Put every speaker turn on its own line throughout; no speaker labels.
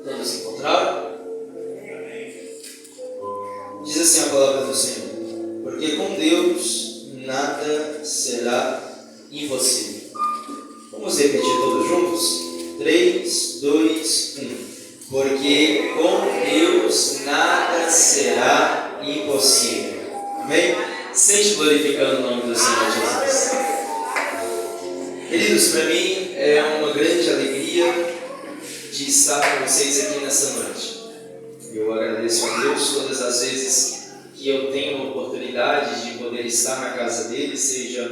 Todos encontraram? Diz assim a palavra do Senhor: porque com Deus nada será impossível. Vamos repetir todos juntos? 3, 2, 1. Porque com Deus nada será impossível. Amém? Seja glorificando o nome do Senhor Jesus. Queridos, para mim é uma grande alegria de estar com vocês aqui nessa noite. Eu agradeço a Deus todas as vezes que eu tenho a oportunidade de poder estar na casa dele, seja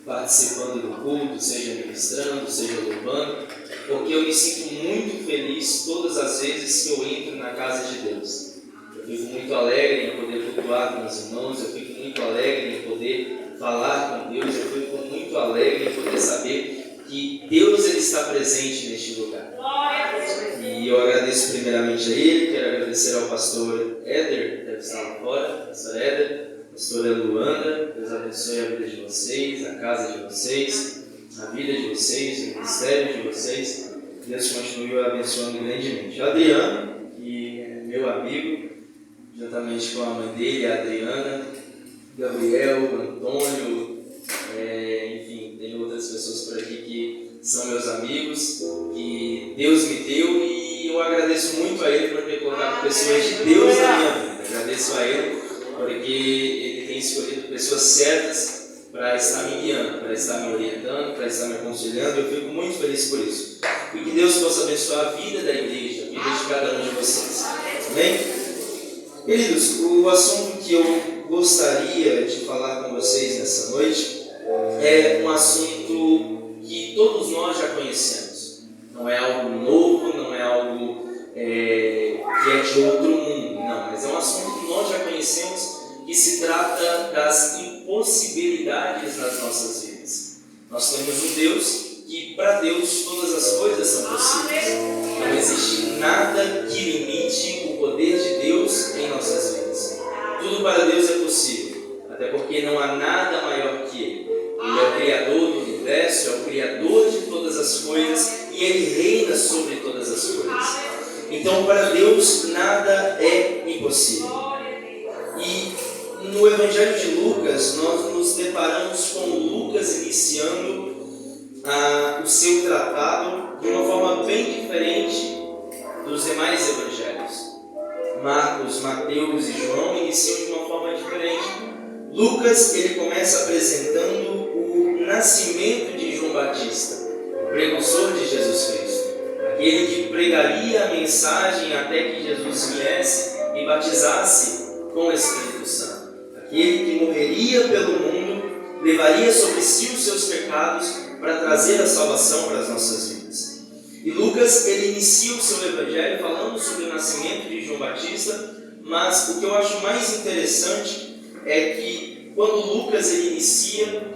participando do culto, seja ministrando, seja louvando, porque eu me sinto muito feliz todas as vezes que eu entro na casa de Deus. Eu fico muito alegre em poder cultuar com os irmãos, eu fico muito alegre em poder falar com Deus, eu fico muito alegre em poder saber que Deus ele está presente neste lugar. E eu agradeço primeiramente a ele, quero agradecer ao pastor Éder, deve estar lá fora, pastor Éder, pastora Luanda. Deus abençoe a vida de vocês, a casa de vocês, a vida de vocês, o ministério de vocês. Deus continue abençoando grandemente. O Adriano, que é meu amigo, juntamente com a mãe dele, a Adriana, Gabriel, Antônio, enfim, tem outras pessoas por aqui que são meus amigos, que Deus me deu, e eu agradeço muito a ele por ter colocado pessoas de Deus na minha vida. Agradeço a ele porque ele tem escolhido pessoas certas para estar me guiando, para estar me orientando, para estar me aconselhando. Eu fico muito feliz por isso. E que Deus possa abençoar a vida da igreja, a vida de cada um de vocês. Amém? Queridos, o assunto que eu gostaria de falar com vocês nessa noite é um assunto que todos nós já conhecemos. Não é algo novo, não é algo que é de outro mundo, não, mas é um assunto que nós já conhecemos, que se trata das impossibilidades nas nossas vidas. Nós temos um Deus que, para Deus, todas as coisas são possíveis. Não existe nada que limite o poder de Deus em nossas vidas. Tudo para Deus é possível, até porque não há nada maior que Ele. Ele é o Criador do universo, é o Criador de todas as coisas, e Ele reina sobre todas as coisas. Então, para Deus, nada é impossível. E no Evangelho de Lucas, nós nos deparamos com Lucas iniciando o seu tratado de uma forma bem diferente dos demais evangelhos. Marcos, Mateus e João iniciam de uma forma diferente. Lucas, ele começa apresentando o nascimento de João Batista, o precursor de Jesus Cristo, aquele que pregaria a mensagem até que Jesus viesse e batizasse com o Espírito Santo, aquele que morreria pelo mundo, levaria sobre si os seus pecados para trazer a salvação para as nossas vidas. E Lucas, ele inicia o seu evangelho falando sobre o nascimento de João Batista, mas o que eu acho mais interessante é que quando Lucas ele inicia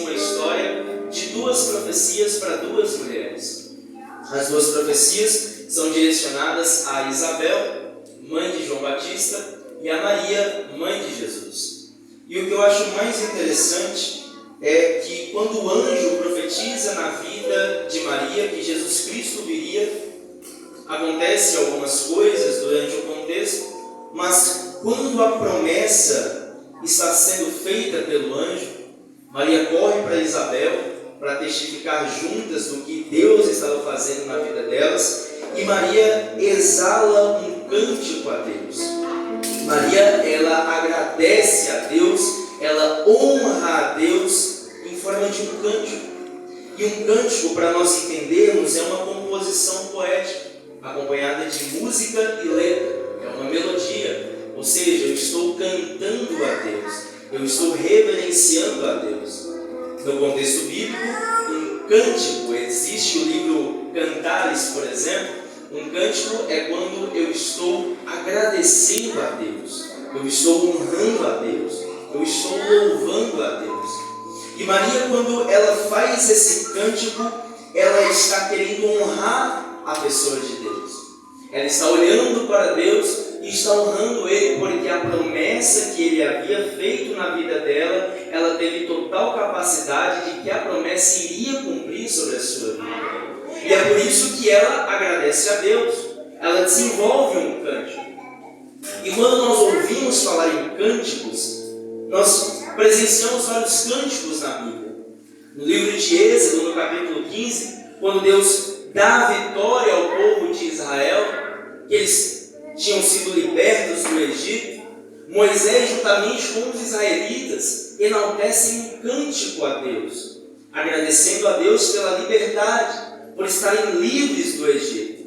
uma história de duas profecias para duas mulheres. As duas profecias são direcionadas a Isabel, mãe de João Batista, e a Maria, mãe de Jesus. E o que eu acho mais interessante é que quando o anjo profetiza na vida de Maria que Jesus Cristo viria, acontece algumas coisas durante o contexto, mas quando a promessa está sendo feita pelo anjo, Maria corre para Isabel para testificar juntas do que Deus estava fazendo na vida delas, e Maria exala um cântico a Deus. Maria, ela agradece a Deus, ela honra a Deus em forma de um cântico. E um cântico, para nós entendermos, é uma composição poética, acompanhada de música e letra. É uma melodia, ou seja, eu estou cantando a Deus, eu estou reverenciando a Deus. No contexto bíblico, um cântico, existe o livro Cantares, por exemplo. Um cântico é quando eu estou agradecendo a Deus, eu estou honrando a Deus, eu estou louvando a Deus. E Maria, quando ela faz esse cântico, ela está querendo honrar a pessoa de Deus. Ela está olhando para Deus e está honrando Ele, porque a promessa que Ele havia feito na vida dela, ela teve total capacidade de que a promessa iria cumprir sobre a sua vida. E é por isso que ela agradece a Deus. ela desenvolve um cântico. E quando nós ouvimos falar em cânticos, nós presenciamos vários cânticos na Bíblia. No livro de Êxodo, no capítulo 15, quando Deus dá vitória ao povo de Israel, que eles tinham sido libertos do Egito, Moisés, juntamente com os israelitas, enaltecem um cântico a Deus, agradecendo a Deus pela liberdade, por estarem livres do Egito.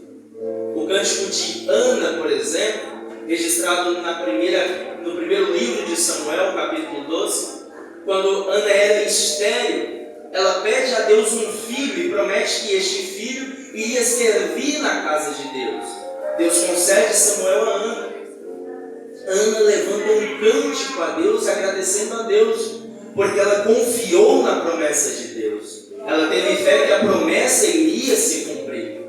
O cântico de Ana, por exemplo, registrado no primeiro livro de Samuel, capítulo 12, quando Ana era estéril, ela pede a Deus um filho e promete que este filho iria servir na casa de Deus. Deus concede Samuel a Ana. Ana levanta um cântico a Deus, agradecendo a Deus, porque ela confiou na promessa de Deus. Ela teve fé que a promessa iria se cumprir.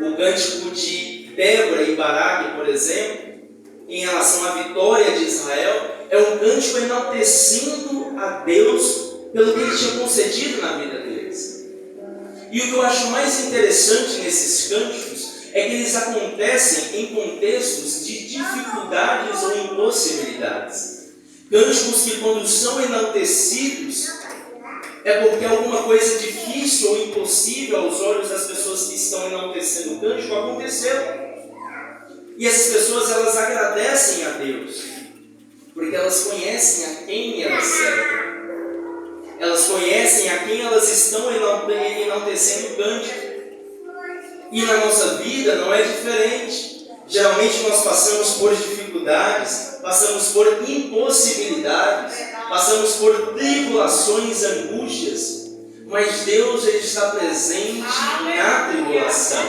O cântico de Débora e Baraque, por exemplo, em relação à vitória de Israel, é um cântico enaltecendo a Deus pelo que Ele tinha concedido na vida deles. E o que eu acho mais interessante nesses cânticos é que eles acontecem em contextos de dificuldades ou impossibilidades. Cânticos que, quando são enaltecidos, é porque alguma coisa difícil ou impossível aos olhos das pessoas que estão enaltecendo o cântico aconteceu. E essas pessoas, elas agradecem a Deus, porque elas conhecem a quem elas servem. Elas conhecem a quem elas estão enaltecendo o cântico. E na nossa vida não é diferente. Geralmente nós passamos por dificuldades, passamos por impossibilidades, passamos por tribulações, angústias, mas Deus, Ele está presente na tribulação.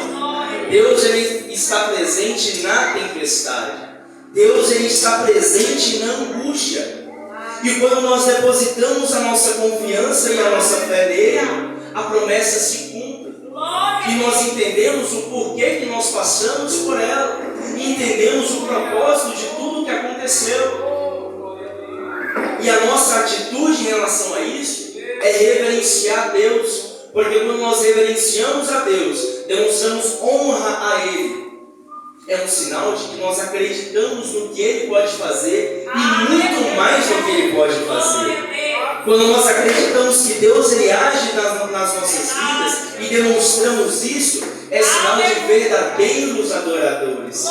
Deus, Ele está presente na tempestade. Deus, Ele está presente na angústia. E quando nós depositamos a nossa confiança e a nossa fé nele, a promessa se cumpre. E nós entendemos o porquê que nós passamos por ela. E entendemos o propósito de tudo que aconteceu. E a nossa atitude em relação a isso é reverenciar a Deus. Porque quando nós reverenciamos a Deus, demonstramos honra a Ele. É um sinal de que nós acreditamos no que Ele pode fazer e muito mais no que Ele pode fazer. Quando nós acreditamos que Deus, Ele age nas nossas vidas e demonstramos isso, é sinal de verdadeiros adoradores.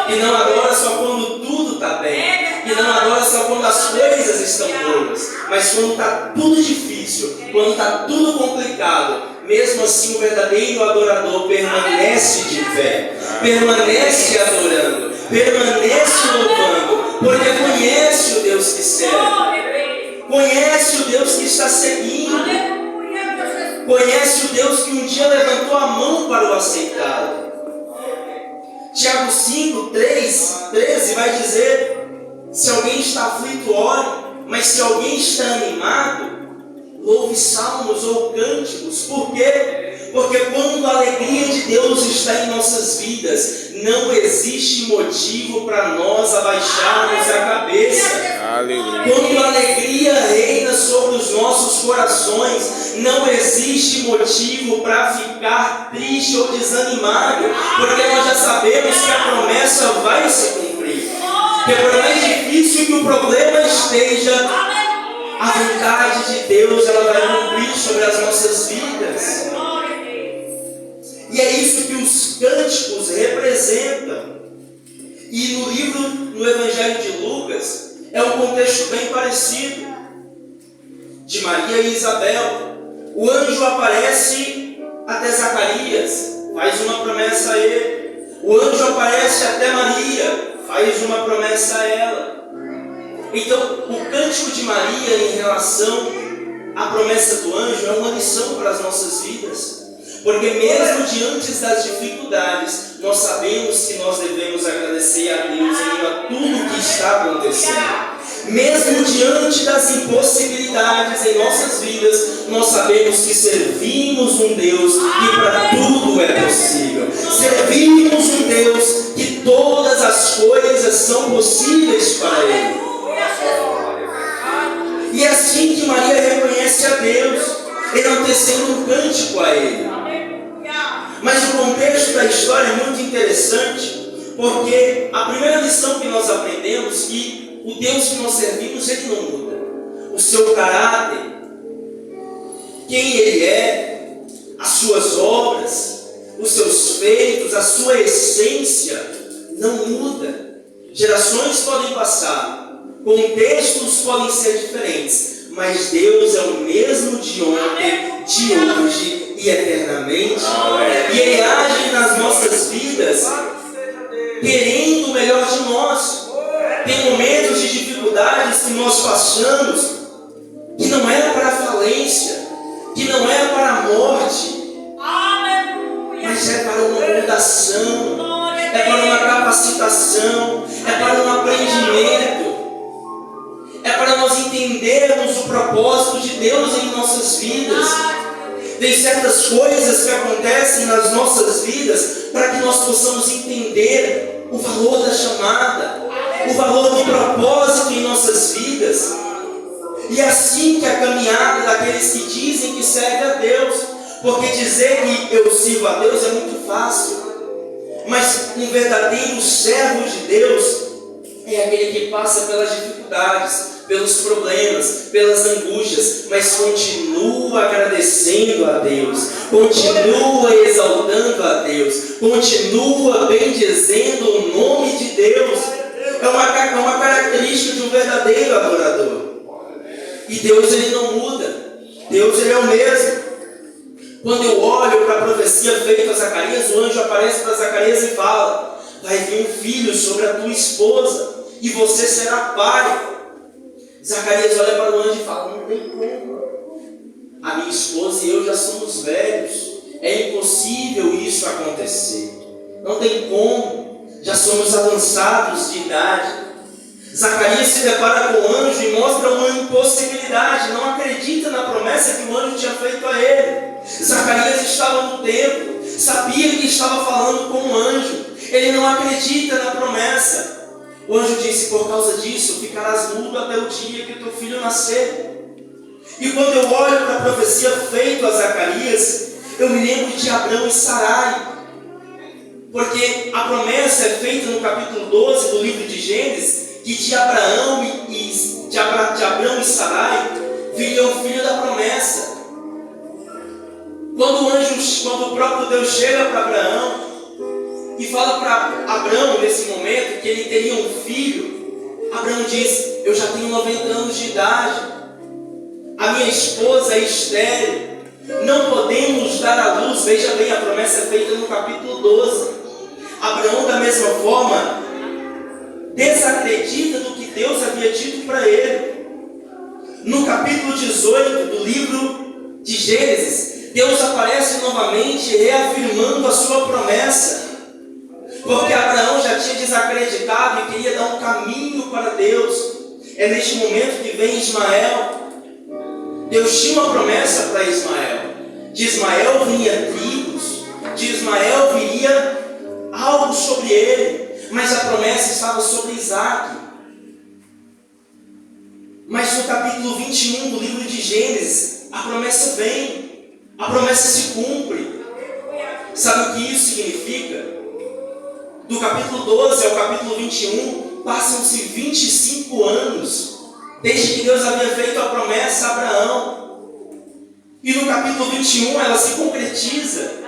Que não adora só quando tudo está bem, que não adora só quando as coisas estão boas, mas quando está tudo difícil, quando está tudo complicado. Mesmo assim, o verdadeiro adorador permanece de pé, permanece adorando, permanece louvando, porque conhece o Deus que serve, conhece o Deus que está seguindo, conhece o Deus que um dia levantou a mão para o aceitá-lo. Tiago 5, 13 vai dizer: se alguém está aflito, ore, mas se alguém está animado, louve salmos ou cânticos. Por quê? Porque quando a alegria de Deus está em nossas vidas, não existe motivo para nós abaixarmos a cabeça. Aleluia. Quando a alegria reina sobre os nossos corações, não existe motivo para ficar triste ou desanimado, porque nós já sabemos que a promessa vai se cumprir. Que por mais difícil que o problema esteja, a vontade de Deus, ela vai cumprir sobre as nossas vidas. E é isso que os cânticos representam. E no Evangelho de Lucas, é um contexto bem parecido. De Maria e Isabel. O anjo aparece até Zacarias, faz uma promessa a ele. O anjo aparece até Maria, faz uma promessa a ela. Então, o cântico de Maria em relação à promessa do anjo é uma lição para as nossas vidas. Porque mesmo diante das dificuldades, nós sabemos que nós devemos agradecer a Deus em meio a tudo que está acontecendo. Mesmo diante das impossibilidades em nossas vidas, nós sabemos que servimos um Deus que para tudo é possível. Servimos um Deus que todas as coisas são possíveis para Ele. E é assim que Maria reconhece a Deus, enaltecendo um cântico a Ele. Mas o contexto da história é muito interessante,
Porque a primeira lição que nós aprendemos é que o Deus que nós servimos, Ele não muda. O seu caráter, quem Ele é, as suas obras, os seus feitos, a sua essência não muda. Gerações podem passar, contextos podem ser diferentes, mas Deus é o mesmo de ontem, de hoje e eternamente. E Ele age nas nossas vidas querendo o melhor de nós. Tem momentos de dificuldades que nós passamos que não era para a falência, que não era para a morte, mas é para uma fundação, é para uma capacitação, é para um aprendimento, é para nós entendermos o propósito de Deus em nossas vidas. Tem certas coisas que acontecem nas nossas vidas para que nós possamos entender o valor da chamada, o valor do propósito em nossas vidas. E é assim que a caminhada daqueles que dizem que servem a Deus, porque dizer que eu sirvo a Deus é muito fácil, mas um verdadeiro servo de Deus é aquele que passa pelas dificuldades, pelos problemas, pelas angústias, mas continua agradecendo a Deus, continua exaltando a Deus, continua bendizendo o nome de Deus. É uma característica de um verdadeiro adorador. E Deus, Ele não muda. Deus, Ele é o mesmo. Quando eu olho para a profecia feita a Zacarias, o anjo aparece para Zacarias e fala: vai vir um filho sobre a tua esposa e você será pai. Zacarias olha para o anjo e fala: não tem como. A minha esposa e eu já somos velhos. É impossível isso acontecer. Não tem como. Já somos avançados de idade. Zacarias se depara com o anjo e mostra uma impossibilidade. Não acredita na promessa que o anjo tinha feito a ele. Zacarias estava no templo, sabia que estava falando com um anjo. Ele não acredita na promessa. O anjo disse: por causa disso ficarás mudo até o dia que teu filho nascer. E quando eu olho para a profecia feita a Zacarias, eu me lembro de Abrão e Sarai, porque a promessa é feita no capítulo 12 do livro de Gênesis, que de Abrão e Sarai viria o filho da promessa. Quando o próprio Deus chega para Abraão e fala para Abraão nesse momento que ele teria um filho, Abraão diz: eu já tenho 90 anos de idade, a minha esposa é estéril, não podemos dar à luz. Veja bem, a promessa é feita no capítulo 12. Abraão, da mesma forma, desacredita do que Deus havia dito para ele. No capítulo 18 do livro de Gênesis, Deus aparece novamente reafirmando a sua promessa, porque Abraão já tinha desacreditado e queria dar um caminho para Deus. É neste momento que vem Ismael. Deus tinha uma promessa para Ismael. De Ismael vinha tribos, de Ismael viria algo sobre ele, mas a promessa estava sobre Isaac. Mas no capítulo 21 do livro de Gênesis, a promessa vem, a promessa se cumpre. Sabe o que isso significa? Do capítulo 12 ao capítulo 21, passam-se 25 anos, desde que Deus havia feito a promessa a Abraão. E no capítulo 21 ela se concretiza.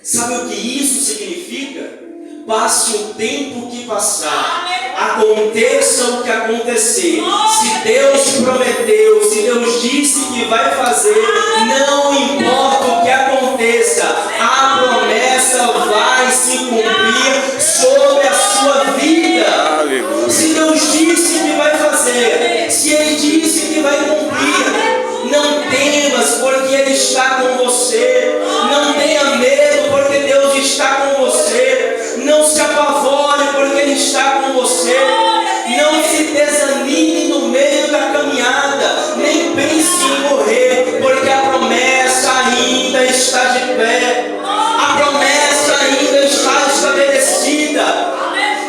Sabe o que isso significa? Passe o tempo que passar, aconteça o que acontecer, se Deus prometeu, se Deus disse que vai fazer, não importa o que aconteça, a promessa vai se cumprir sobre a sua vida. Se Deus disse que vai fazer, se Ele disse que vai cumprir, não temas, porque Ele está com você. Não tenha medo, porque Deus está com você. Não se apavore, porque Ele está com você. Não se desanime no meio da caminhada, nem pense em morrer, porque a promessa ainda está de pé. A promessa ainda está estabelecida.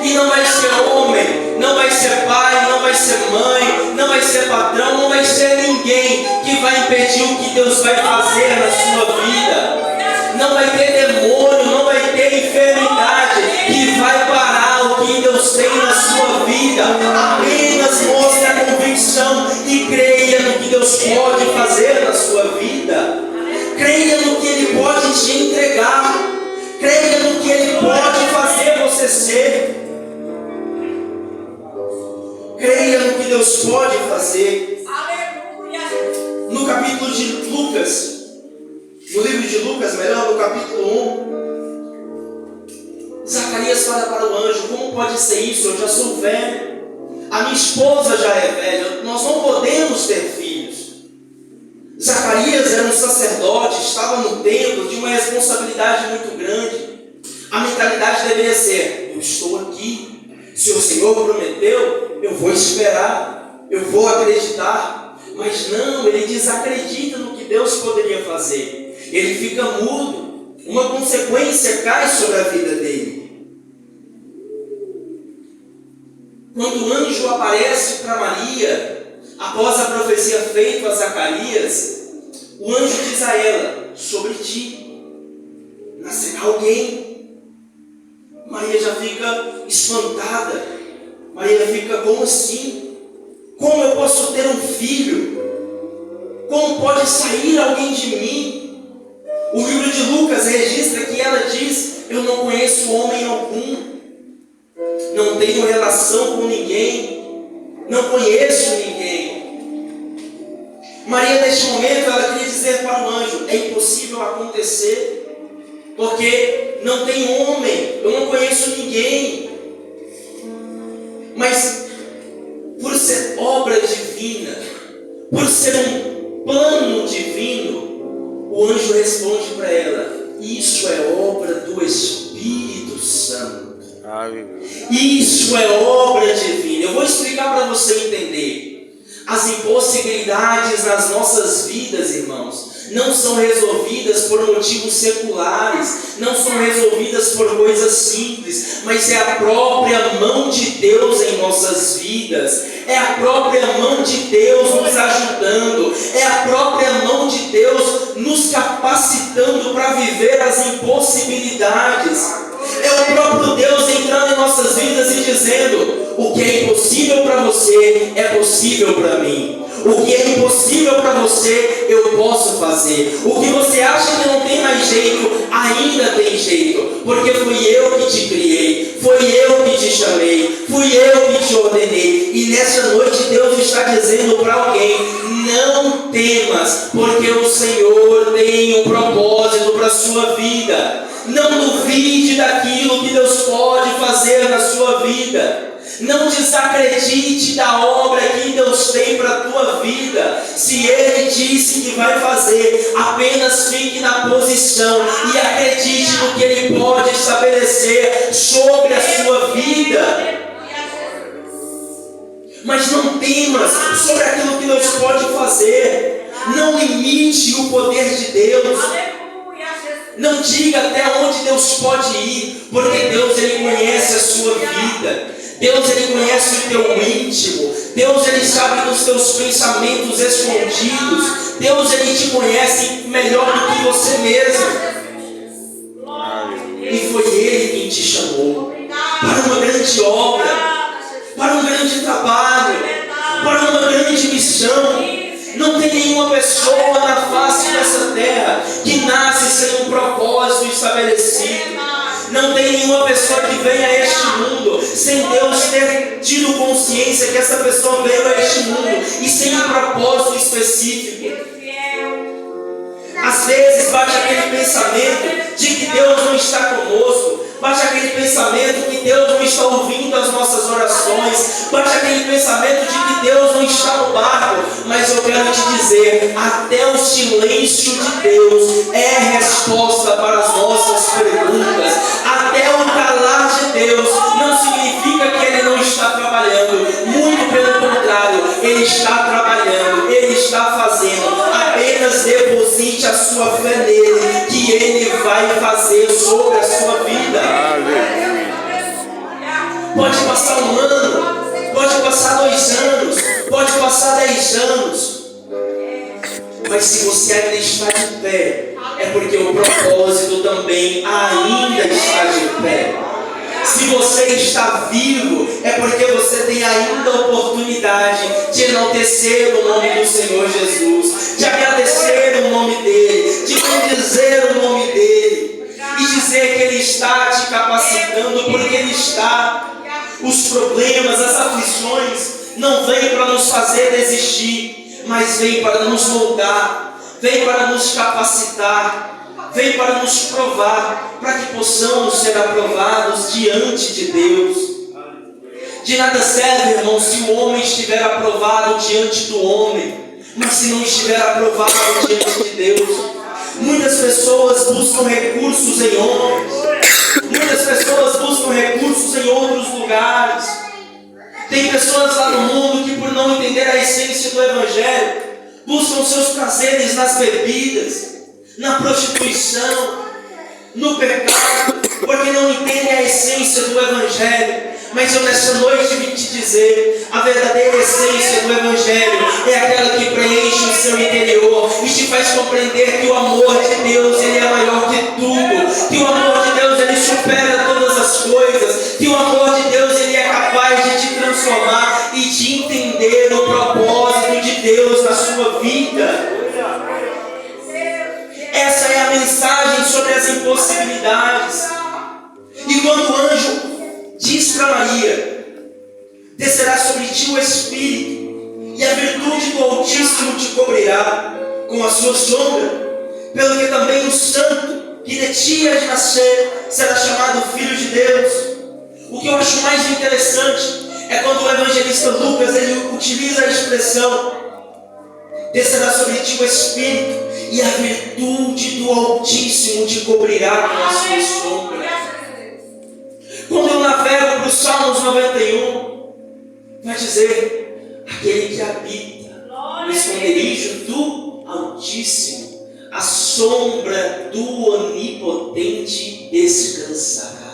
E não vai ser homem, não vai ser pai, não vai ser mãe, não vai ser patrão, não vai ser ninguém que vai impedir o que Deus vai fazer na sua acontecer. Creia no que Deus pode fazer. No capítulo de Lucas, no livro de Lucas, melhor, no capítulo 1, Zacarias fala para o anjo: como pode ser isso? Eu já sou velho, a minha esposa já é velha, nós não podemos ter filhos. Zacarias era um sacerdote, estava no templo, tinha uma responsabilidade muito grande. A mentalidade deveria ser: eu estou aqui, se o Senhor prometeu, eu vou esperar, eu vou acreditar. Mas não, ele desacredita no que Deus poderia fazer. Ele fica mudo. Uma consequência cai sobre a vida dele. Quando o anjo aparece para Maria, após a profecia feita a Zacarias, o anjo diz a ela: sobre ti nascerá alguém. Maria já fica espantada. Maria fica: como assim? Como eu posso ter um filho? Como pode sair alguém de mim? O livro de Lucas registra que ela diz: eu não conheço homem algum, não tenho relação com ninguém, não conheço ninguém. Maria, neste momento, ela queria dizer para o anjo: é impossível acontecer, porque não tem homem, eu não conheço ninguém. Mas por ser obra divina, por ser um plano divino, o anjo responde para ela: isso é obra do Espírito Santo. Isso é obra divina. Eu vou explicar para você entender. As impossibilidades nas nossas vidas, irmãos, não são resolvidas por motivos seculares, não são resolvidas por coisas simples, mas é a própria mão de Deus em nossas vidas, é a própria mão de Deus nos ajudando, é a própria mão de Deus nos capacitando para viver as impossibilidades. É o próprio Deus entrando em nossas vidas e dizendo: o que é impossível para você é possível para mim. O que é impossível para você, eu posso fazer. O que você acha que não tem mais jeito, ainda tem jeito. Porque fui eu que te criei, fui eu que te chamei, fui eu que te ordenei. E nessa noite Deus está dizendo para alguém: não temas, porque o Senhor tem um propósito para a sua vida. Não duvide daquilo que Deus pode fazer na sua vida. Não desacredite da obra que Deus tem para a tua vida. Se Ele disse que vai fazer, apenas fique na posição e acredite no que Ele pode estabelecer sobre a sua vida. Mas não temas sobre aquilo que Deus pode fazer. Não limite o poder de Deus. Não diga até onde Deus pode ir, porque Deus, Ele conhece a sua vida. Deus, Ele conhece o teu íntimo. Deus, Ele sabe dos teus pensamentos escondidos. Deus, Ele te conhece melhor do que você mesmo. E foi Ele quem te chamou para uma grande obra, para um grande trabalho, para uma grande missão. Não tem nenhuma pessoa na face dessa terra que nasce sem um propósito estabelecido. Não tem nenhuma pessoa que venha a este mundo sem Deus ter tido consciência que essa pessoa veio a este mundo e sem um propósito específico. Às vezes bate aquele pensamento de que Deus não está conosco, bate aquele pensamento que Deus não está ouvindo as nossas orações, bate aquele pensamento de que Deus não está no barco. Mas eu quero te dizer, até o silêncio de Deus é resposta para as nossas perguntas. Até o calar de Deus não significa que Ele não está trabalhando. Muito pelo contrário, Ele está trabalhando, Ele está fazendo. Apenas deposite a sua fé nele, que Ele vai fazer sobre a sua vida. Pode passar um ano, pode passar 2 anos, pode passar 10 anos, mas se você ainda está de pé, é porque o propósito também ainda está de pé. Se você está vivo, é porque você tem ainda a oportunidade de enaltecer o nome do Senhor Jesus, de agradecer o nome dele, de bendizer o nome dele. e dizer que Ele está te capacitando, porque Ele está. Os problemas, as aflições não vêm para nos fazer desistir, mas vêm para nos moldar, vêm para nos capacitar, vêm para nos provar, para que possamos ser aprovados diante de Deus. De nada serve, irmão, se o homem estiver aprovado diante do homem, mas se não estiver aprovado diante de Deus. Muitas pessoas buscam recursos em homens, muitas pessoas buscam recursos em outros lugares. Tem pessoas lá no mundo que, por não entender a essência do Evangelho, buscam seus prazeres nas bebidas, na prostituição, no pecado, porque não entendem a essência do Evangelho. Mas eu nessa noite vim te dizer, a verdadeira essência do Evangelho é aquela que preenche o seu interior e te faz compreender que o amor de Deus, Ele é maior que tudo, que o amor de Deus, Ele supera todas as coisas, que o amor de Deus, Ele é capaz de te transformar e de entender o propósito de Deus na sua vida. Essa é a mensagem sobre as impossibilidades. E quando o anjo diz para Maria: descerá sobre ti o Espírito, e a virtude do Altíssimo te cobrirá com a sua sombra, pelo que também o Santo que de ti há de nascer será chamado Filho de Deus. O que eu acho mais interessante é quando o evangelista Lucas ele utiliza a expressão: descerá sobre ti o Espírito, e a virtude do Altíssimo te cobrirá com a sua sombra. Quando eu navego para o Salmos 91, vai dizer: aquele que habita no esconderijo do Altíssimo, a sombra do Onipotente descansará.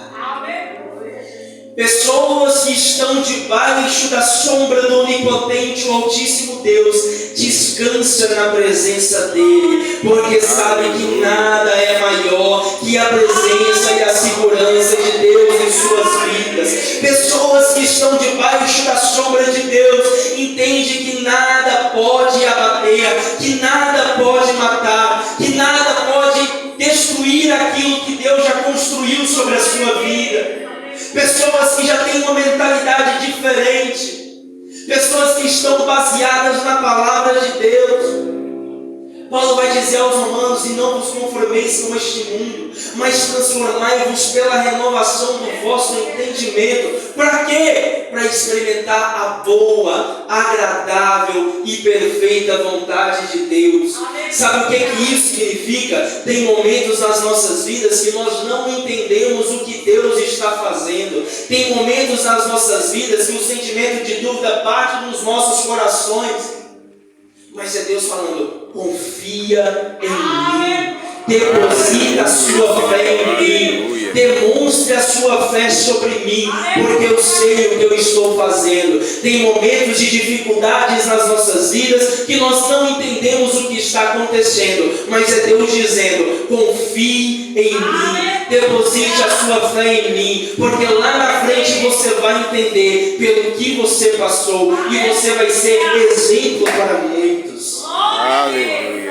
Pessoas que estão debaixo da sombra do Onipotente, o Altíssimo Deus, descansam na presença dEle, porque sabem que nada é maior que a presença e a segurança de Deus em suas vidas. Pessoas que estão debaixo da sombra de Deus entendem que nada pode abater, que nada pode matar, que nada pode destruir aquilo que Deus já construiu sobre a sua vida. Pessoas que já têm uma mentalidade diferente, pessoas que estão baseadas na palavra de Deus. Paulo vai dizer aos romanos: e não vos conformeis com este mundo, mas transformai-vos pela renovação do vosso entendimento. Para quê? Para experimentar a boa, agradável e perfeita vontade de Deus. Sabe o que isso significa? Tem momentos nas nossas vidas que nós não entendemos o que Deus está fazendo. Tem momentos nas nossas vidas que o sentimento de dúvida bate nos nossos corações. Mas é Deus falando: confia em mim, deposita a sua fé em mim, demonstre a sua fé sobre mim, porque eu sei o que eu estou fazendo. Tem momentos de dificuldades nas nossas vidas que nós não entendemos o que está acontecendo, mas é Deus dizendo: confie em mim, deposite a sua fé em mim, porque lá na frente você vai entender pelo que você passou e você vai ser exemplo para muitos.
Aleluia.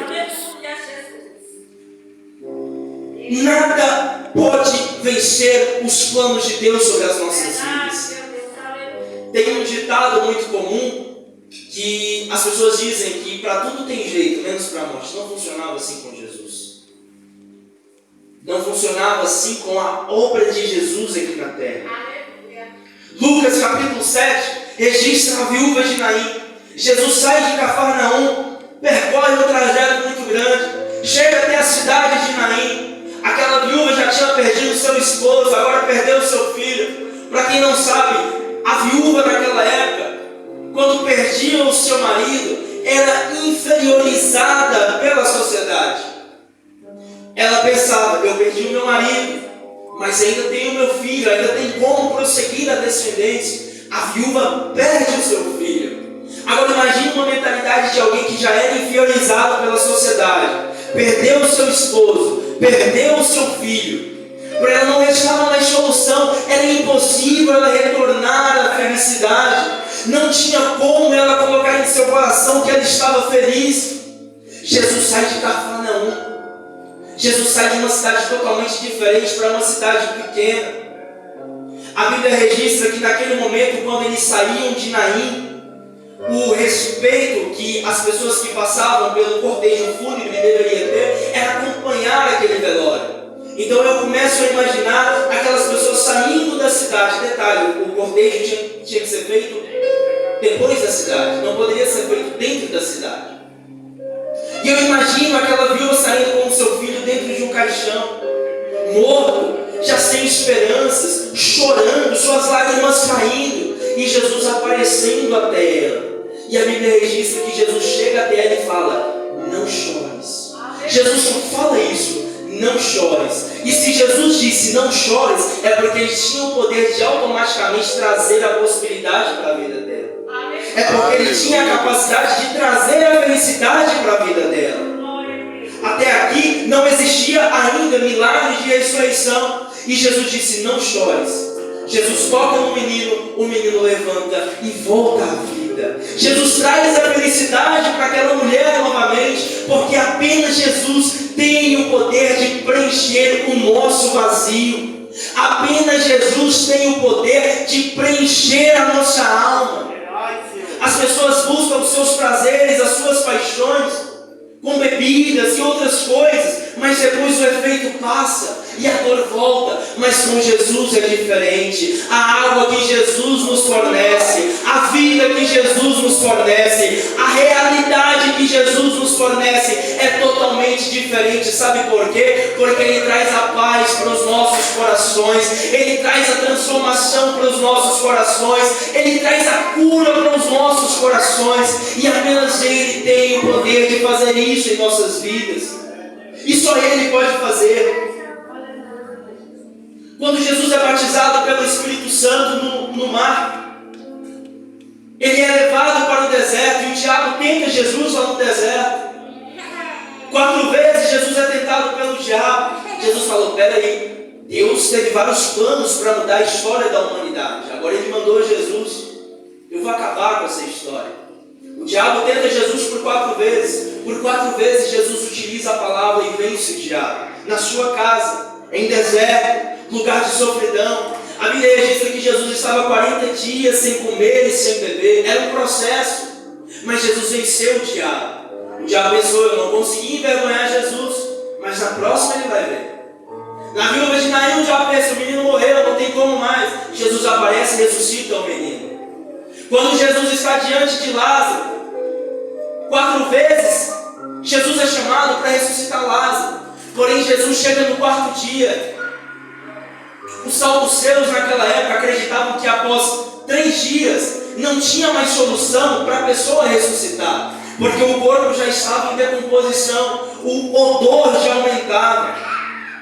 Nada pode vencer os planos de Deus sobre as nossas vidas. Tem um ditado muito comum que as pessoas dizem que para tudo tem jeito, menos para a morte. Não funcionava assim com Jesus. Não funcionava assim com a obra de Jesus aqui na terra. Lucas capítulo 7 registra a viúva de Naim. Jesus sai de Cafarnaum, percorre um trajeto muito grande, chega até a cidade de Naim. Aquela viúva já tinha perdido seu esposo, agora perdeu seu filho. Para quem não sabe, a viúva naquela época, quando perdia o seu marido, era inferiorizada pela sociedade. Ela pensava: eu perdi o meu marido, mas ainda tenho o meu filho, ainda tem como prosseguir a descendência. A viúva perde o seu filho. Agora imagine uma mentalidade de alguém que já era inferiorizado pela sociedade, perdeu o seu esposo, perdeu o seu filho. Para ela não restava mais solução, era impossível ela retornar à felicidade. Não tinha como ela colocar em seu coração que ela estava feliz. Jesus sai de Cafarnaum. Jesus sai de uma cidade totalmente diferente para uma cidade pequena. A Bíblia registra que naquele momento, quando eles saíam de Naim, o respeito que as pessoas que passavam pelo cortejo fúnebre deveriam ter era acompanhar aquele velório. Então eu começo a imaginar aquelas pessoas saindo da cidade. Detalhe, o cortejo tinha que ser feito depois da cidade, não poderia ser feito dentro da cidade. E eu imagino aquela viúva saindo com o seu filho dentro de um caixão, morto, já sem esperanças, chorando, suas lágrimas caindo, e Jesus aparecendo até ela. E a Bíblia registra que Jesus chega até ela e fala: não chores. Jesus só fala isso: não chores. E se Jesus disse não chores, é porque ele tinha o poder de automaticamente trazer a possibilidade para a vida dela. É porque ele tinha a capacidade de trazer a felicidade para a vida dela. Até aqui não existia ainda milagre de ressurreição. E Jesus disse: não chores. Jesus toca no menino, o menino levanta e volta à vida. Jesus traz a felicidade para aquela mulher novamente, porque apenas Jesus tem o poder de preencher o nosso vazio. Apenas Jesus tem o poder de preencher a nossa alma. As pessoas buscam os seus prazeres, as suas paixões, com bebidas e outras coisas, mas depois o efeito passa e a dor volta. Mas com Jesus é diferente. A água que Jesus nos fornece, a vida que Jesus nos fornece, a realidade que Jesus nos fornece é totalmente diferente. Sabe por quê? Porque Ele traz a paz para os nossos corações, Ele traz a transformação para os nossos corações, Ele traz a cura para os nossos corações, e apenas Ele tem o poder de fazer isso em nossas vidas. E só Ele pode fazer. Quando Jesus é batizado pelo Espírito Santo no mar, Ele é levado para o deserto, e o diabo tenta Jesus lá no deserto. 4 vezes Jesus é tentado pelo diabo. Jesus falou: peraí, Deus teve vários planos para mudar a história da humanidade. Agora Ele mandou Jesus, eu vou acabar com essa história. O diabo tenta Jesus por 4 vezes. Por 4 vezes Jesus utiliza a palavra e vence o diabo. Na sua casa, em deserto, lugar de sofridão. A Bíblia registra que Jesus estava 40 dias sem comer e sem beber. Era um processo. Mas Jesus venceu o diabo. O diabo pensou: eu não consegui envergonhar Jesus, mas na próxima ele vai ver. Na viúva de Naim, o diabo pensa: o menino morreu, não tem como mais. Jesus aparece e ressuscita o menino. Quando Jesus está diante de Lázaro, 4 vezes Jesus é chamado para ressuscitar Lázaro. Porém Jesus chega no 4º dia. Os saduceus naquela época acreditavam que após 3 dias não tinha mais solução para a pessoa ressuscitar, porque o corpo já estava em decomposição, o odor já aumentava.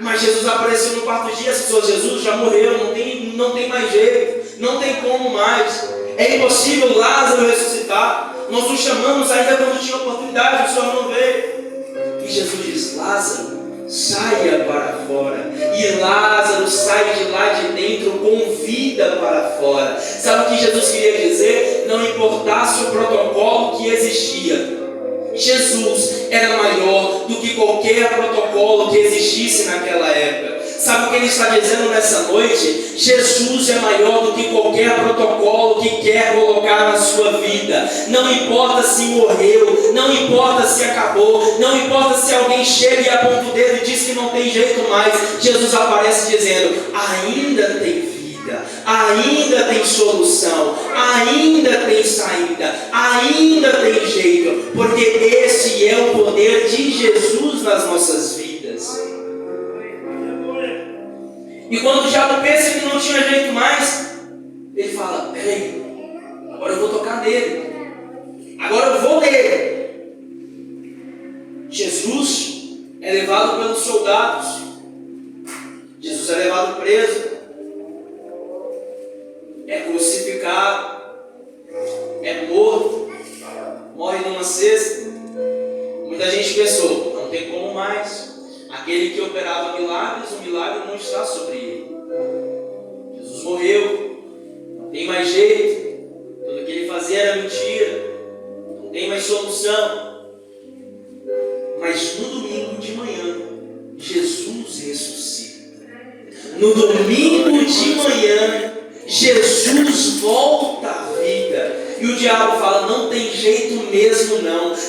Mas Jesus apareceu no 4º dia. As pessoas: Jesus já morreu, não tem mais jeito, não tem como mais, é impossível Lázaro ressuscitar. Nós o chamamos ainda quando tinha oportunidade, o Senhor não veio. E Jesus diz: Lázaro, saia para fora. E Lázaro sai de lá de dentro com vida para fora. Sabe o que Jesus queria dizer? Não importasse o protocolo que existia, Jesus era maior do que qualquer protocolo que existisse naquela época. Sabe o que Ele está dizendo nessa noite? Jesus é maior do que qualquer protocolo que quer colocar na sua vida. Não importa se morreu, não importa se acabou, não importa se alguém chega e aponta o dedo e diz que não tem jeito mais. Jesus aparece dizendo: ainda tem vida, ainda tem solução, ainda tem saída, ainda tem jeito, porque esse é o poder de Jesus nas nossas vidas. E quando o diabo pensa que não tinha jeito mais, ele fala: peraí, agora eu vou tocar nele, agora eu vou nele. Jesus é levado pelos soldados, Jesus é levado preso, é crucificado, é morto, morre numa cesta. Muita gente pensou: não tem como mais. Aquele que operava milagres, o milagre não está sobre ele. Jesus morreu, não tem mais jeito, tudo que ele fazia era mentira, não tem mais solução. Mas no domingo de manhã, Jesus domingo de manhã, Jesus volta à vida. E o diabo fala, não tem jeito mesmo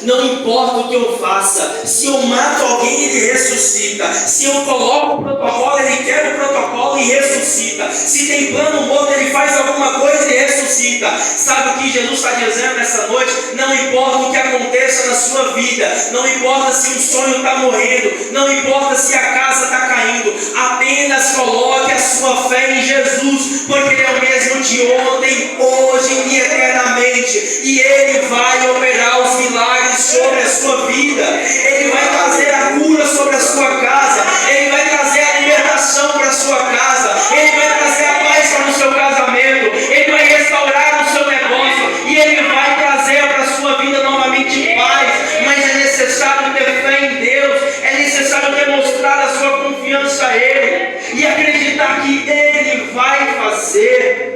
não importa o que eu faça, se eu mato alguém ele ressuscita, se eu coloco o protocolo ele quebra o protocolo e ressuscita, se tem plano morto ele faz alguma coisa e ressuscita. Sabe o que Jesus está dizendo nessa noite? Não importa o que aconteça na sua vida, não importa se um sonho está morrendo, não importa se a casa está caindo, apenas coloque a sua fé em Jesus, porque Ele é o mesmo de ontem, hoje e eternamente. E Ele vai operar os milagres sobre a sua vida. Ele vai trazer a cura sobre a sua casa. Ele vai trazer a libertação para a sua casa. Ele vai trazer a paz para o seu casamento. Ele vai restaurar o seu negócio. E Ele vai trazer para a sua vida novamente paz. Mas é necessário ter fé em Deus. É necessário demonstrar a sua confiança a Ele. E acreditar que Ele vai fazer.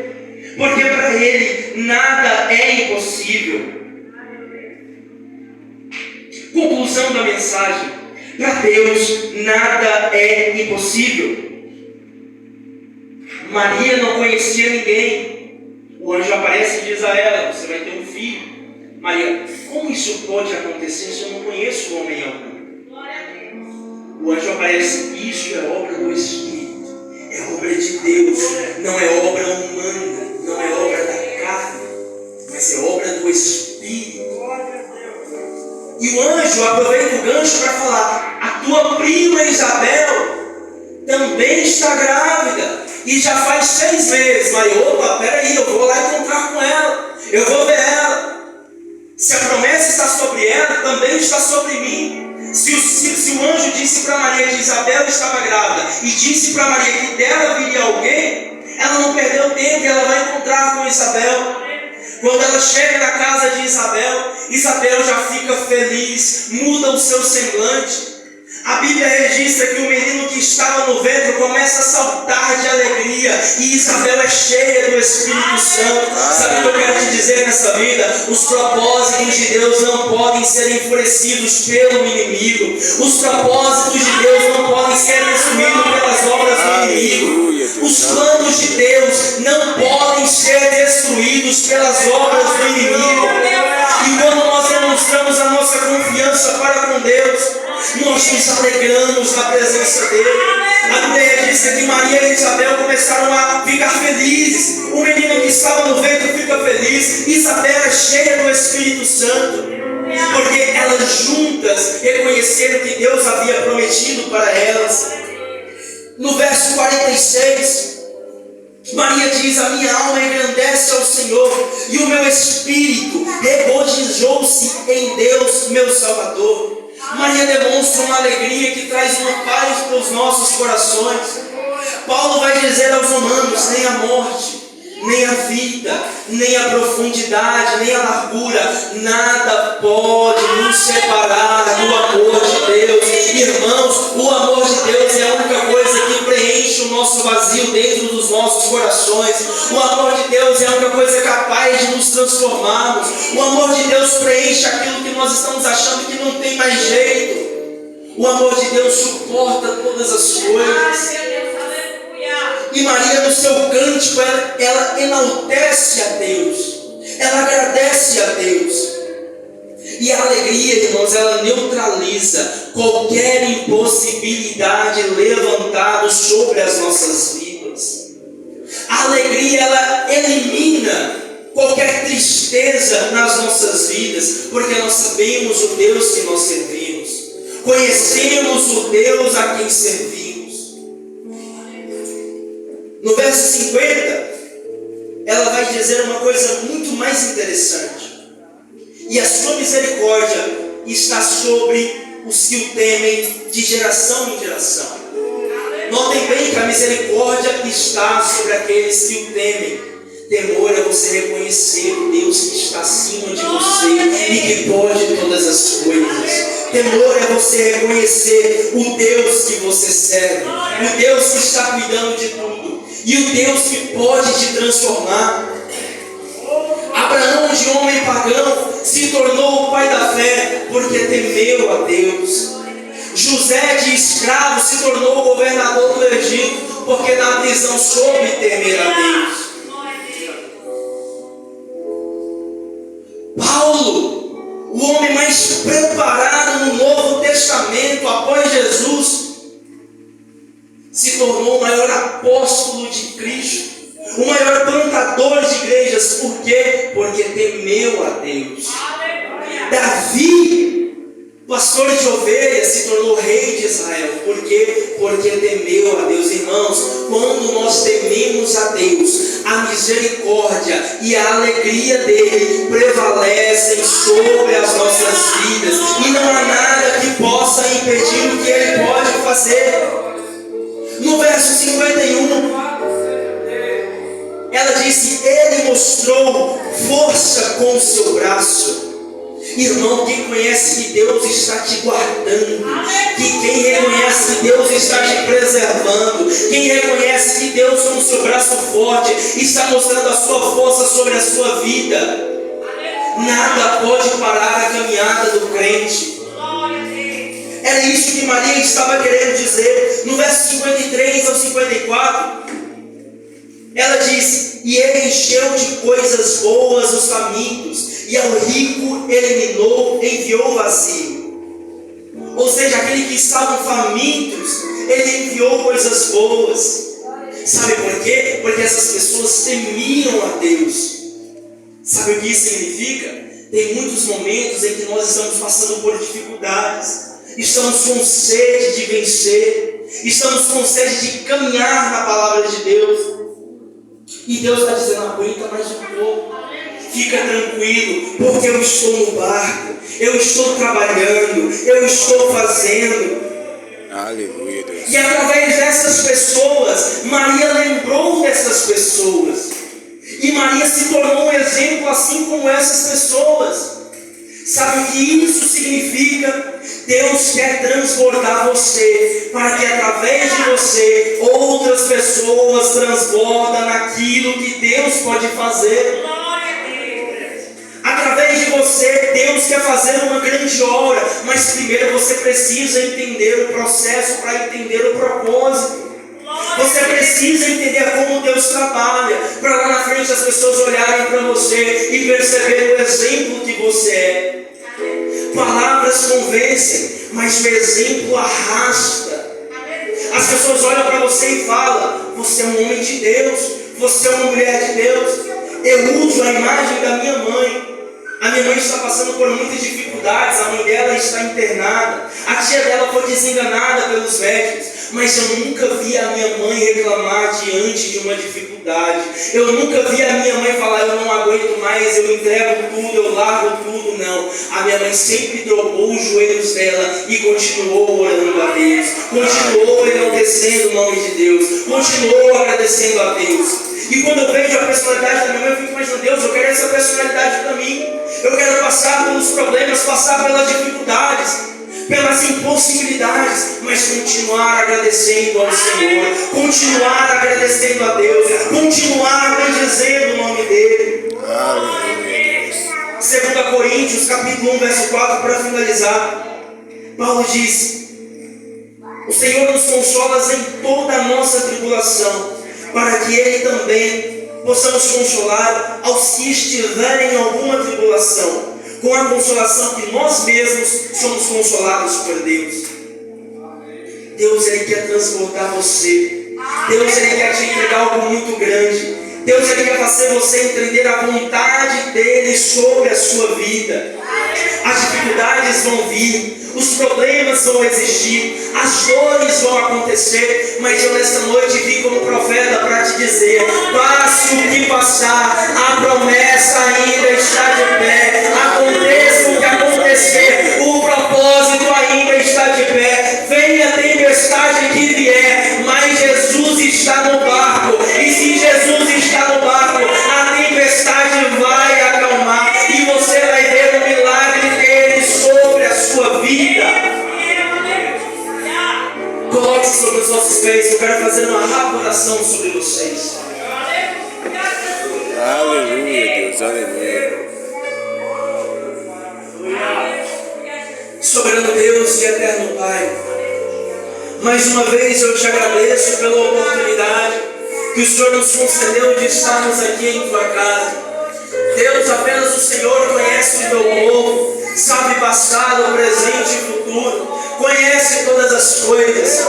Porque para Ele nada é impossível. Conclusão da mensagem: para Deus nada é impossível. Maria não conhecia ninguém. O anjo aparece e diz a ela: você vai ter um filho. Maria: como isso pode acontecer se eu não conheço homem algum? O anjo aparece: isso é obra do Espírito, é obra de Deus, não é obra humana. Não é obra da carne, mas é obra do Espírito. E o anjo aproveita o gancho para falar: a tua prima Isabel também está grávida e já faz 6 meses. Mas opa, peraí, eu vou lá encontrar com ela, eu vou ver ela. Se a promessa está sobre ela, também está sobre mim. Se o anjo disse para Maria que Isabel estava grávida e disse para Maria que dela viria alguém, ela não perdeu tempo e ela vai encontrar com Isabel. Quando ela chega na casa de Isabel, Isabel já fica feliz, muda o seu semblante. A Bíblia registra que o menino que estava no ventre começa a saltar de alegria e Isabel é cheia do Espírito Santo. Sabe o que eu quero te dizer nessa vida? Os propósitos de Deus não podem ser enfurecidos pelo inimigo. Os propósitos de Deus não podem ser destruídos pelas obras do inimigo. Os planos de Deus não podem ser destruídos pelas obras do inimigo. E quando nós demonstramos a nossa confiança para com Deus, nós nos alegramos na presença dele. A Bíblia diz que Maria e Isabel começaram a ficar felizes. O menino que estava no ventre fica feliz. Isabel é cheia do Espírito Santo, porque elas juntas reconheceram que Deus havia prometido para elas. No verso 46, Maria diz: a minha alma engrandece ao Senhor e o meu espírito regozijou-se em Deus, meu Salvador. Maria demonstra uma alegria que traz uma paz para os nossos corações. Paulo vai dizer aos romanos: nem a morte, nem a vida, nem a profundidade, nem a largura, nada pode nos separar do amor de Deus. Irmãos, o amor de Deus é a única coisa que preenche o nosso vazio dentro dos nossos corações. O amor de Deus é a única coisa capaz de nos transformarmos. O amor de Deus preenche aquilo que nós estamos achando que não tem mais jeito. O amor de Deus suporta todas as coisas. E Maria, no seu cântico, ela enaltece a Deus, ela agradece a Deus. E a alegria, irmãos, ela neutraliza qualquer impossibilidade levantada sobre as nossas vidas. A alegria, ela elimina qualquer tristeza nas nossas vidas, porque nós sabemos o Deus que nós servimos, conhecemos o Deus a quem servimos. No verso 50, ela vai dizer uma coisa muito mais interessante: e a sua misericórdia está sobre os que o temem de geração em geração. Notem bem que a misericórdia está sobre aqueles que o temem. Temor é você reconhecer o Deus que está acima de você e que pode todas as coisas. Temor é você reconhecer o Deus que você serve, o Deus que está cuidando de tudo e o Deus que pode te transformar. Abraão, de homem pagão, se tornou o pai da fé porque temeu a Deus. José, de escravo, se tornou o governador do Egito porque na prisão soube temer a Deus. Paulo, o homem mais preparado no Novo Testamento após Jesus, se tornou o maior apóstolo de Cristo, o maior plantador de igrejas. Por quê? Porque temeu a Deus. Davi, pastor de ovelhas, se tornou rei de Israel. Por quê? Porque temeu a Deus. Irmãos, quando nós tememos a Deus, a misericórdia e a alegria dele prevalecem sobre as nossas vidas, e não há nada que possa impedir o que ele pode fazer. No verso 51, ela disse: ele mostrou força com o seu braço. Irmão, quem conhece que Deus está te guardando, quem reconhece que Deus está te preservando, quem reconhece que Deus com o seu braço forte está mostrando a sua força sobre a sua vida, nada pode parar a caminhada do crente. Era isso que Maria estava querendo dizer. No verso 53 ao 54, ela diz: e ele encheu de coisas boas os famintos, e ao rico enviou vazio. Ou seja, aquele que estavam famintos, ele enviou coisas boas. Sabe por quê? Porque essas pessoas temiam a Deus. Sabe o que isso significa? Tem muitos momentos em que nós estamos passando por dificuldades, estamos com sede de vencer, estamos com sede de caminhar na palavra de Deus, e Deus está dizendo: aguenta mais um pouco, fica tranquilo, porque eu estou no barco, eu estou trabalhando, eu estou fazendo.
Aleluia, Deus.
E através dessas pessoas, Maria lembrou dessas pessoas, e Maria se tornou um exemplo assim como essas pessoas. Sabe o que isso significa? Deus quer transbordar você, para que através de você outras pessoas transbordem naquilo que Deus pode fazer. Através de você, Deus quer fazer uma grande obra, mas primeiro você precisa entender o processo para entender o propósito. Você precisa entender como Deus trabalha, para lá na frente as pessoas olharem para você e perceberem o exemplo que você é. Palavras convencem, mas o exemplo arrasta. As pessoas olham para você e falam: você é um homem de Deus, você é uma mulher de Deus. Eu uso a imagem da minha mãe. A minha mãe está passando por muitas dificuldades, a mãe dela está internada, a tia dela foi desenganada pelos médicos, mas eu nunca vi a minha mãe reclamar diante de uma dificuldade. Eu nunca vi a minha mãe falar: eu não aguento mais, eu entrego tudo, eu largo tudo. Não, a minha mãe sempre dobrou os joelhos dela e continuou orando a Deus, continuou enaltecendo o nome de Deus, continuou agradecendo a Deus. E quando eu vejo a personalidade da minha mãe, eu fico imaginando: Deus, eu quero essa personalidade para mim. Eu quero passar pelos problemas, passar pelas dificuldades, pelas impossibilidades, mas continuar agradecendo ao Senhor, continuar agradecendo a Deus, continuar bendizendo o nome dEle. 2 Coríntios, capítulo 1, verso 4, para finalizar, Paulo diz: o Senhor nos consola em toda a nossa tribulação, para que Ele também possamos consolar aos que estiverem em alguma tribulação, com a consolação que nós mesmos somos consolados por Deus. Deus, Ele quer transbordar você. Deus, Ele quer te entregar algo muito grande. Deus, Ele quer fazer você entender a vontade dEle sobre a sua vida. As dificuldades vão vir, os problemas vão existir, as dores vão acontecer, mas eu nesta noite vim como profeta para te dizer: passe o que passar, a promessa ainda está de pé. Aconteça o que acontecer, o propósito ainda está de pé. Venha a tempestade que vier, mas Jesus está no barco, e se Jesus está no barco, a tempestade vai acalmar, e você vai ver o milagre dele sobre a sua vida. Coloque-se sobre os nossos pés. Eu quero fazer uma rápida oração sobre vocês.
Aleluia, Deus, aleluia.
Soberano Deus e eterno Pai, Mais uma vez eu te agradeço pela oportunidade que o Senhor nos concedeu de estarmos aqui em tua casa. Deus, apenas o Senhor conhece o teu povo, sabe passado, presente e futuro, conhece todas as coisas.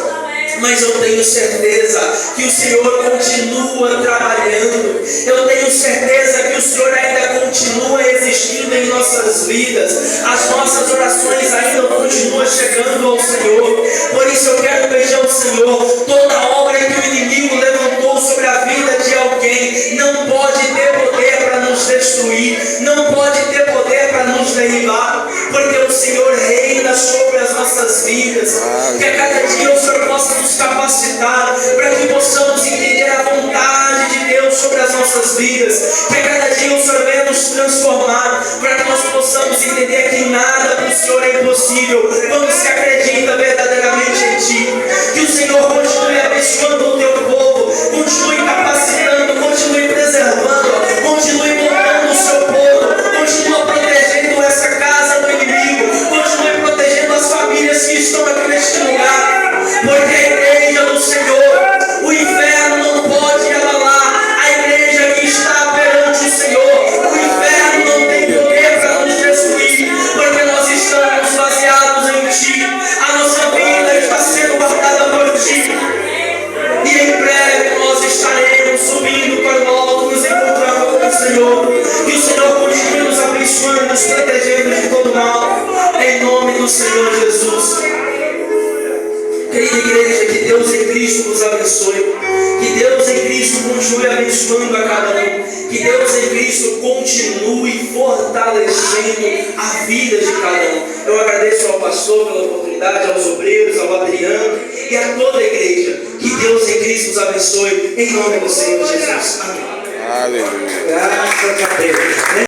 Mas eu tenho certeza que o Senhor continua trabalhando. Eu tenho certeza que o Senhor ainda continua existindo em nossas vidas. As nossas orações ainda continuam chegando ao Senhor. Por isso eu quero pedir ao Senhor, toda obra que o inimigo levantou sobre a vida de alguém não pode ter poder para nos destruir, não pode ter poder para nos derribar, porque o Senhor reina sobre as nossas vidas. Que a cada dia o Senhor possa nos capacitar para que possamos entender a vontade de Deus sobre as nossas vidas. Que a cada dia o Senhor venha nos transformar para que nós possamos entender que nada para o Senhor é impossível quando se acredita verdadeiramente em Ti. Que o Senhor continue abençoando o Teu povo, continue capacitando, continue preservando, continue montando o Seu povo, continue protegendo essa casa do inimigo, continue protegendo as famílias que estão aqui neste lugar, porque a igreja do Senhor, o inferno não pode abalar. A igreja que está perante o Senhor, o inferno não tem poder para nos destruir, porque nós estamos baseados em Ti. A nossa vida está sendo guardada por Ti, e em breve nós estaremos subindo para o alto, nos encontrando com o Senhor. Que o Senhor continue nos abençoando, nos protegendo de todo mal, em nome do Senhor Jesus. Querida igreja, que Deus em Cristo nos abençoe. Que Deus em Cristo continue abençoando a cada um. Que Deus em Cristo continue fortalecendo a vida de cada um. Eu agradeço ao pastor pela oportunidade, aos obreiros, ao Adriano e a toda a igreja. Que Deus em Cristo nos abençoe. Em nome do Senhor Jesus. Amém.
Aleluia.
Graças a Deus.